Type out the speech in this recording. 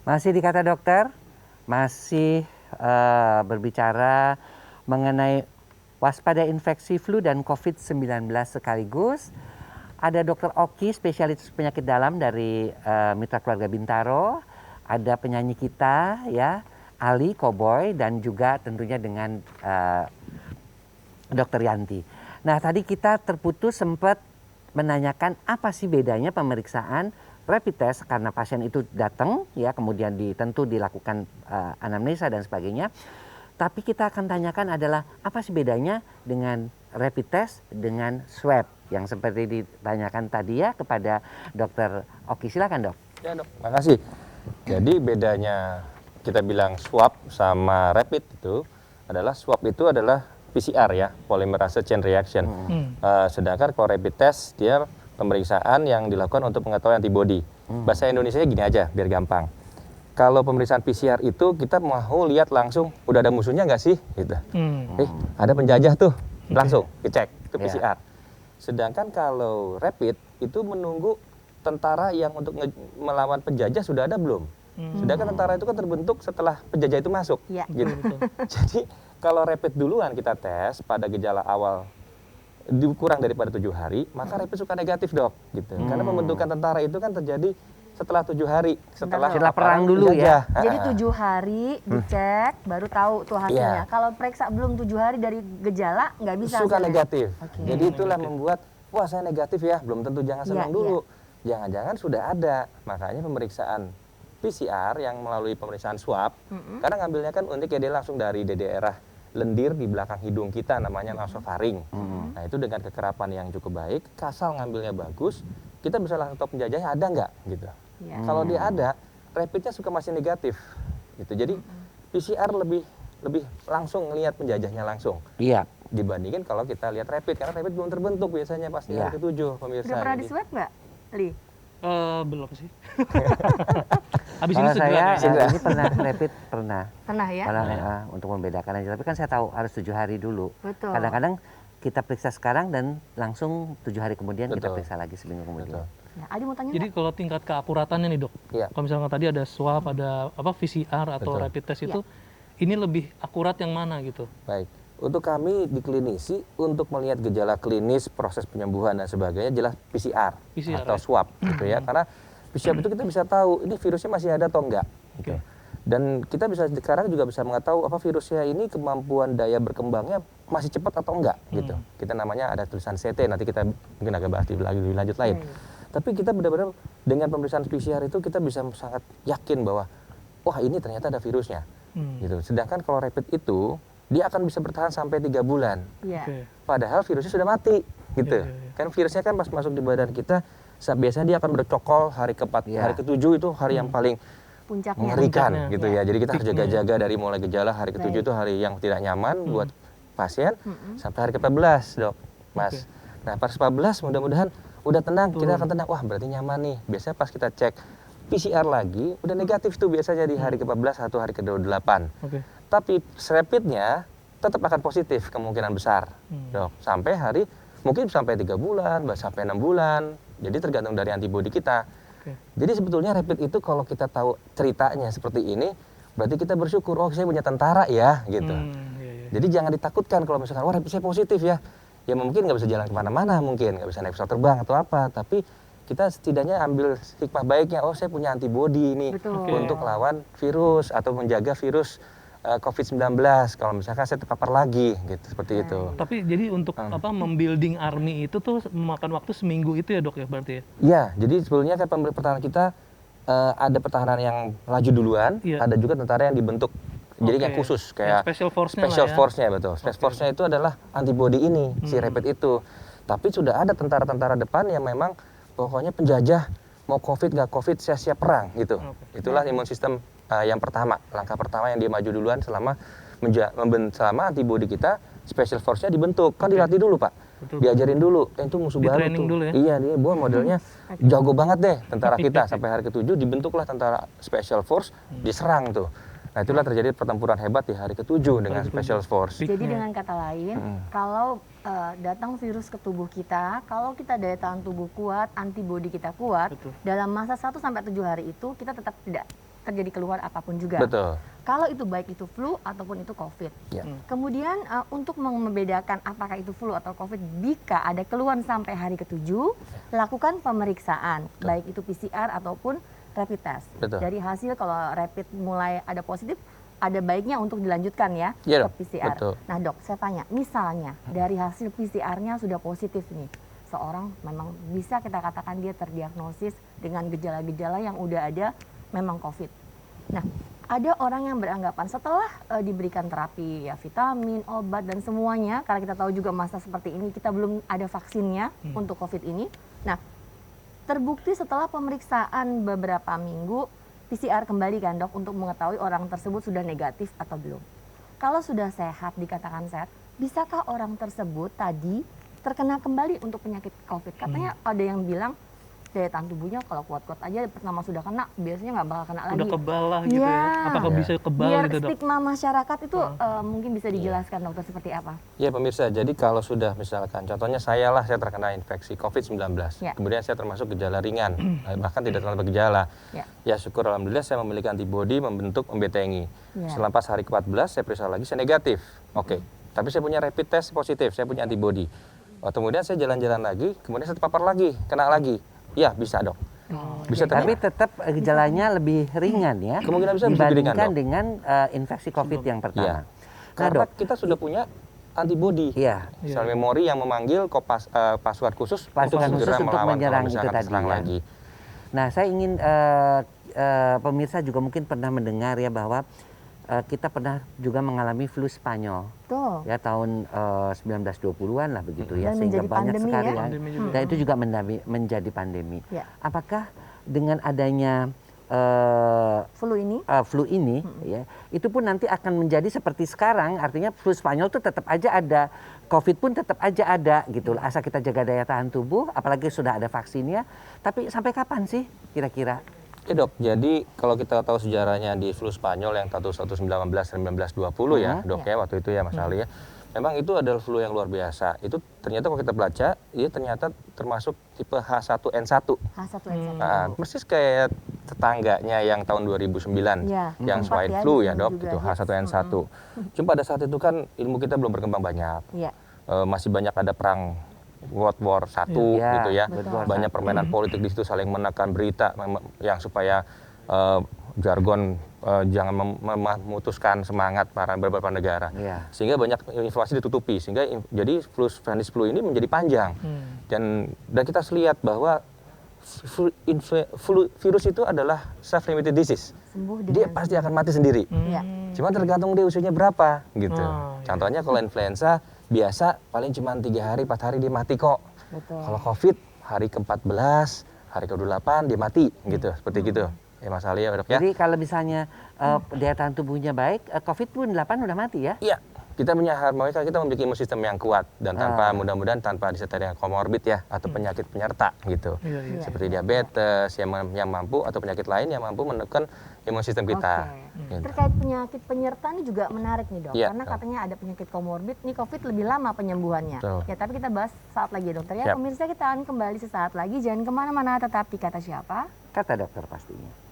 Masih di Kata Dokter, masih berbicara mengenai waspada infeksi flu dan COVID-19 sekaligus. Ada Dr. Oki, spesialis penyakit dalam dari Mitra Keluarga Bintaro. Ada penyanyi kita ya, Ali Cowboy, dan juga tentunya dengan Dr. Yanti. Nah, tadi kita terputus sempat menanyakan apa sih bedanya pemeriksaan rapid test karena pasien itu datang ya, kemudian tentu dilakukan anamnesa dan sebagainya. Tapi kita akan tanyakan adalah apa sih bedanya dengan rapid test dengan swab yang seperti ditanyakan tadi ya kepada Dr. Oki. Silakan, Dok. Ya, Dok. Makasih. Jadi bedanya kita bilang swab sama rapid itu adalah swab itu adalah PCR ya, polymerase chain reaction. Sedangkan kalau rapid test dia pemeriksaan yang dilakukan untuk mengetahui antibody. Bahasa Indonesia gini aja biar gampang. Kalau pemeriksaan PCR itu kita mau lihat langsung udah ada musuhnya nggak sih gitu. Ada penjajah tuh, langsung dicek itu PCR. Sedangkan kalau rapid itu menunggu tentara yang untuk melawan penjajah sudah ada belum. Sedangkan tentara itu kan terbentuk setelah penjajah itu masuk. Gitu. Jadi kalau rapid duluan kita tes pada gejala awal kurang daripada 7 hari, maka rapid suka negatif, Dok. Gitu. Karena pembentukan tentara itu kan terjadi setelah 7 hari, setelah perang dulu ya. Jadi 7 hari dicek, baru tahu tuh hasilnya. Kalau periksa belum 7 hari dari gejala, nggak bisa suka hasilnya. negatif. Jadi itulah membuat, wah saya negatif ya, belum tentu, jangan senang dulu. Jangan-jangan sudah ada. Makanya pemeriksaan PCR yang melalui pemeriksaan swab, karena ngambilnya kan unik ya, dia langsung dari daerah lendir di belakang hidung kita, namanya nasofaring. Nah itu dengan kekerapan yang cukup baik, asal ngambilnya bagus, kita bisa langsung tahu penjajahnya ada nggak gitu. Kalau dia ada, rapidnya suka masih negatif gitu. Jadi PCR lebih langsung ngelihat penjajahnya langsung. Iya. Dibandingin kalau kita lihat rapid, karena rapid belum terbentuk biasanya pas hari ke-7 pemirsa. Udah pernah di swab nggak, Li? Belum sih. Habis Kalau ini saya ini pernah rapid, pernah. Pernah ya? Untuk membedakan aja. Tapi kan saya tahu harus 7 hari dulu. Betul. Kadang-kadang kita periksa sekarang dan langsung 7 hari kemudian kita Betul. periksa lagi seminggu kemudian. Ya, Adi mau tanya Jadi kalau tingkat keakuratannya nih, Dok. Kalau misalnya tadi ada swab, ada PCR atau rapid test itu, ini lebih akurat yang mana gitu? Baik. Untuk kami di klinisi, untuk melihat gejala klinis, proses penyembuhan dan sebagainya, jelas PCR atau swab gitu ya. Karena PCR itu kita bisa tahu ini virusnya masih ada atau enggak gitu. Dan kita bisa sekarang juga bisa mengetahui apa virusnya ini kemampuan daya berkembangnya masih cepat atau enggak gitu. Kita namanya ada tulisan CT, nanti kita mungkin agak bahas lebih lanjut lain. Tapi kita benar-benar dengan pemeriksaan PCR itu kita bisa sangat yakin bahwa wah ini ternyata ada virusnya gitu. Sedangkan kalau rapid itu dia akan bisa bertahan sampai 3 bulan. Padahal virusnya sudah mati gitu. Kan virusnya kan pas masuk di badan kita biasanya dia akan bercokol hari ke-4, hari ke-7 itu hari yang paling mengerikan gitu ya. Jadi kita harus jaga-jaga dari mulai gejala hari ke-7 itu hari yang tidak nyaman buat pasien sampai hari ke-14, Dok. Mas. Nah, pas 14 mudah-mudahan udah tenang, kita akan tenang. Wah, berarti nyaman nih. Biasanya pas kita cek PCR lagi udah negatif tuh biasanya di hari ke-14 atau hari ke-28. Tapi rapidnya tetap akan positif kemungkinan besar, Dok. Sampai hari mungkin sampai 3 bulan, sampai 6 bulan. Jadi tergantung dari antibodi kita. Jadi sebetulnya rapid itu kalau kita tahu ceritanya seperti ini, berarti kita bersyukur, oh saya punya tentara ya gitu. Jadi jangan ditakutkan kalau misalkan, wah rapid saya positif ya. Ya mungkin nggak bisa jalan kemana-mana, mungkin nggak bisa naik pesawat terbang atau apa. Tapi kita setidaknya ambil hikmah baiknya, oh saya punya antibodi ini untuk lawan virus atau menjaga virus COVID-19 kalau misalkan saya terpapar lagi gitu, seperti itu. Tapi jadi untuk membuilding army itu tuh memakan waktu seminggu itu ya, Dok ya, berarti ya? Iya, jadi sebetulnya kan pertahanan kita ada pertahanan yang laju duluan, ada juga tentara yang dibentuk. Jadi yang khusus kayak special force-nya betul. Special force-nya itu adalah antibody ini, si rapid itu. Tapi sudah ada tentara-tentara depan yang memang pokoknya penjajah mau COVID nggak COVID saya siap perang gitu. Itulah imun sistem yang pertama, langkah pertama yang dia maju duluan selama antibody kita, special force-nya dibentuk. Kan dilatih dulu, Pak. Diajarin dulu, itu musuh baru tuh. Dulu ya? Iya, dia modelnya jago banget deh tentara kita. Sampai hari ke-7 dibentuklah tentara special force, diserang tuh. Nah itulah terjadi pertempuran hebat di hari ke-7 dengan special force. Jadi dengan kata lain, kalau datang virus ke tubuh kita, kalau kita daya tahan tubuh kuat, antibodi kita kuat, dalam masa 1-7 hari itu kita tetap tidak terjadi keluhan apapun juga. Betul. Kalau itu baik itu flu ataupun itu COVID. Ya. Kemudian untuk membedakan apakah itu flu atau COVID, jika ada keluhan sampai hari ke-7, lakukan pemeriksaan, baik itu PCR ataupun rapid test. Betul. Dari hasil kalau rapid mulai ada positif, ada baiknya untuk dilanjutkan ya Iya, ke PCR. betul. Nah dok, saya tanya, misalnya dari hasil PCR-nya sudah positif nih, seorang memang bisa kita katakan dia terdiagnosis dengan gejala-gejala yang udah ada memang COVID. Nah, ada orang yang beranggapan setelah diberikan terapi ya vitamin, obat dan semuanya, karena kita tahu juga masa seperti ini kita belum ada vaksinnya untuk COVID ini. Nah, terbukti setelah pemeriksaan beberapa minggu PCR kembali kan dok untuk mengetahui orang tersebut sudah negatif atau belum. Kalau sudah sehat, dikatakan sehat, bisakah orang tersebut tadi terkena kembali untuk penyakit COVID? Katanya ada yang bilang daya tahan tubuhnya kalau kuat-kuat aja pertama sudah kena biasanya nggak bakal kena lagi. Udah kebal lah gitu ya. Apakah bisa kebal Biar gitu dok? stigma masyarakat itu mungkin bisa dijelaskan dokter seperti apa? Ya pemirsa, jadi kalau sudah misalkan, contohnya saya terkena infeksi COVID-19, kemudian saya termasuk gejala ringan, bahkan tidak terlalu bergejala. Ya syukur alhamdulillah saya memiliki antibodi membentuk membentengi. Setelah pas hari ke-14 saya periksa lagi, saya negatif. Oke, tapi saya punya rapid test positif, saya punya antibodi. Kemudian saya jalan-jalan lagi, kemudian saya terpapar lagi, kena lagi. Ya bisa dok. Bisa Tapi tetap gejalanya lebih ringan ya. Kemungkinan bisa lebih ringan, dibandingkan dok. dengan infeksi COVID yang pertama. Karena kita sudah punya antibodi, sel memori yang memanggil pasukan khusus untuk segera melawan kalau misalkan terserang lagi. Nah, saya ingin pemirsa juga mungkin pernah mendengar ya bahwa kita pernah juga mengalami flu Spanyol. Tuh. Ya tahun 1920-an lah begitu ya, Dan sehingga menjadi banyak pandemi sekali ya. Dan itu juga menjadi pandemi. Apakah dengan adanya flu ini ya, itu pun nanti akan menjadi seperti sekarang, artinya flu Spanyol itu tetap aja ada, COVID pun tetap aja ada gitu, asal kita jaga daya tahan tubuh, apalagi sudah ada vaksinnya. Tapi sampai kapan sih kira-kira? Ya dok, jadi kalau kita tahu sejarahnya di flu Spanyol yang tahun 1919-1920 ya dok ya, waktu itu ya Mas Ali ya. Memang itu adalah flu yang luar biasa. Itu ternyata kalau kita baca, dia ternyata termasuk tipe H1N1. H1N1. Persis kayak tetangganya yang tahun 2009, yang swine flu ya dok, itu H1N1. Cuma pada saat itu kan ilmu kita belum berkembang banyak. Masih banyak ada perang World War I gitu ya. Banyak permainan politik di situ, saling menekan berita yang supaya jargon jangan memutuskan semangat para beberapa negara. Sehingga banyak informasi ditutupi, sehingga jadi Spanish flu ini menjadi panjang. Dan kita lihat bahwa virus itu adalah self-limited disease. Dia pasti akan mati sendiri. Cuma tergantung dia usianya berapa gitu. Contohnya kalau influenza biasa paling cuma 3 hari, 4 hari dia mati kok. Kalau COVID hari ke-14, hari ke-28 dia mati gitu, seperti gitu. Ya Mas Ali ya dok ya. Jadi kalau misalnya daya tahan tubuhnya baik, COVID pun 8 udah mati ya? Iya. Kita memiliki imun sistem yang kuat dan tanpa mudah-mudahan tanpa disertai dengan komorbid ya atau penyakit penyerta gitu. Seperti diabetes yang mampu atau penyakit lain yang mampu menekan imun sistem kita. Gitu. Terkait penyakit penyerta ini juga menarik nih dok, karena katanya ada penyakit komorbid, nih COVID lebih lama penyembuhannya. Ya tapi kita bahas saat lagi ya dokter ya. Pemirsa kita akan kembali sesaat lagi, jangan kemana-mana, tetap di Kata Siapa? Kata Dokter pastinya.